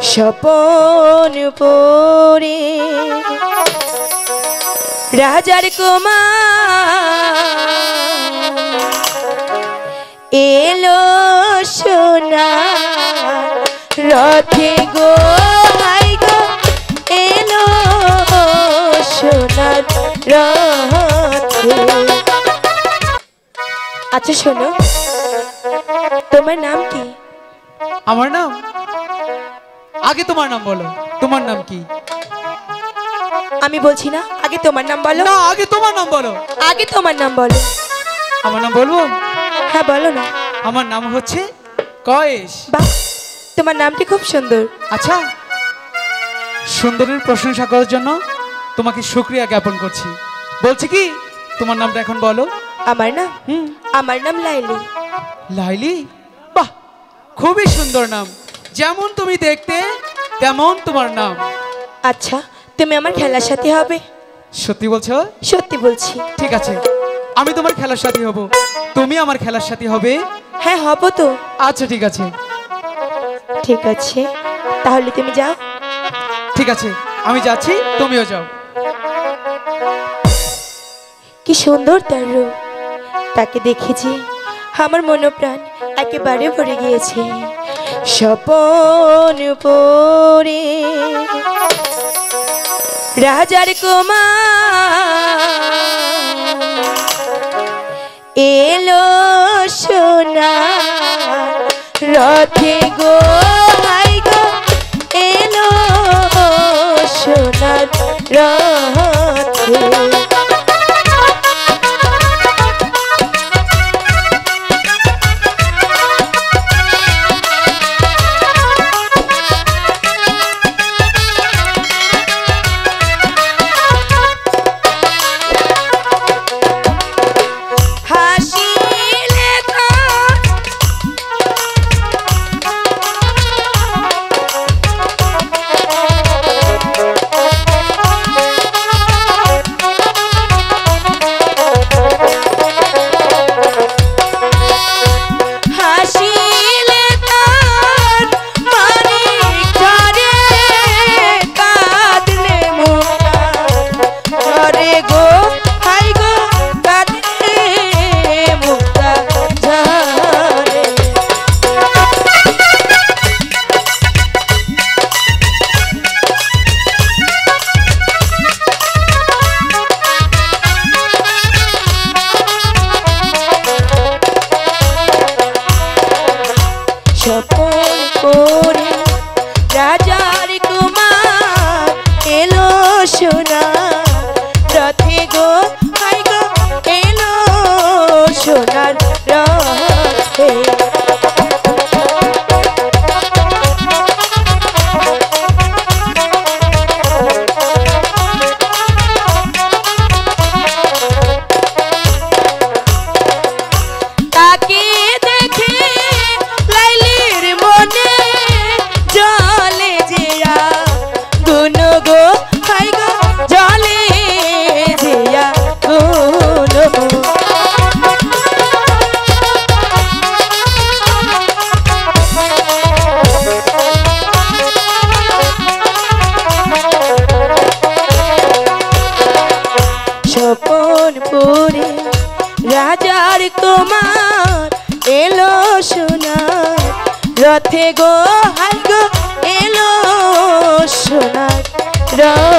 স্বপন পরে রাজার কুমার এলো সোনা রথে গো হাই গো এলো সোনার রথে। আচ্ছা শোনো, তোমার নাম কি? আমার নাম? আগে তোমার নাম বলো, তোমার নাম কি? আমি বলছি না, আগে তোমার নাম বলো। না, আগে তোমার নাম বলো। আগে তোমার নাম বলো। আমার নাম বলবো? হ্যাঁ বলো না। আমার নাম হচ্ছে কয়েস। বাহ, তোমার নামটি খুব সুন্দর। আচ্ছা, সুন্দরের প্রশংসা করার জন্য তোমাকে শুকরিয়া জ্ঞাপন করছি। বলছি কি, তোমার নামটা এখন বলো। আমার নাম? আমার নাম লাইলি। লাইলি? বাহ, খুবই সুন্দর নাম। যেমন তুমি দেখতে তেমন তোমার নাম। আচ্ছা, তুমি আমার খেলার সাথী হবে? সত্যি বলছো? সত্যি বলছি। ঠিক আছে, আমি তোমার খেলার সাথী হব, তুমি আমার খেলার সাথী হবে। হ্যাঁ হব তো। আচ্ছা ঠিক আছে। ঠিক আছে, তাহলে তুমি যাও। ঠিক আছে, আমি যাচ্ছি, তুমিও যাও। কি সুন্দর তার রূপ, তাকে দেখেছি আমার মনোপ্রাণ একেবারে ভরে গিয়েছে। স্বপন পরে রাজার কুমার এলো সোনা রথে গো হাই গো এলো সোনার রথে। স্বপন পরে রাজার কুমার এলো সোনা রথে গো হাই গো এলো সোনার রথে। তাকে দেখে লাইলির মনে জলে জিয়া গুন গো হাই গো জলে জিয়া গুন গো। স্বপন পরে রাজার কুমার এলো সোনা রথে গো হাই গো এলো সোনার রথে।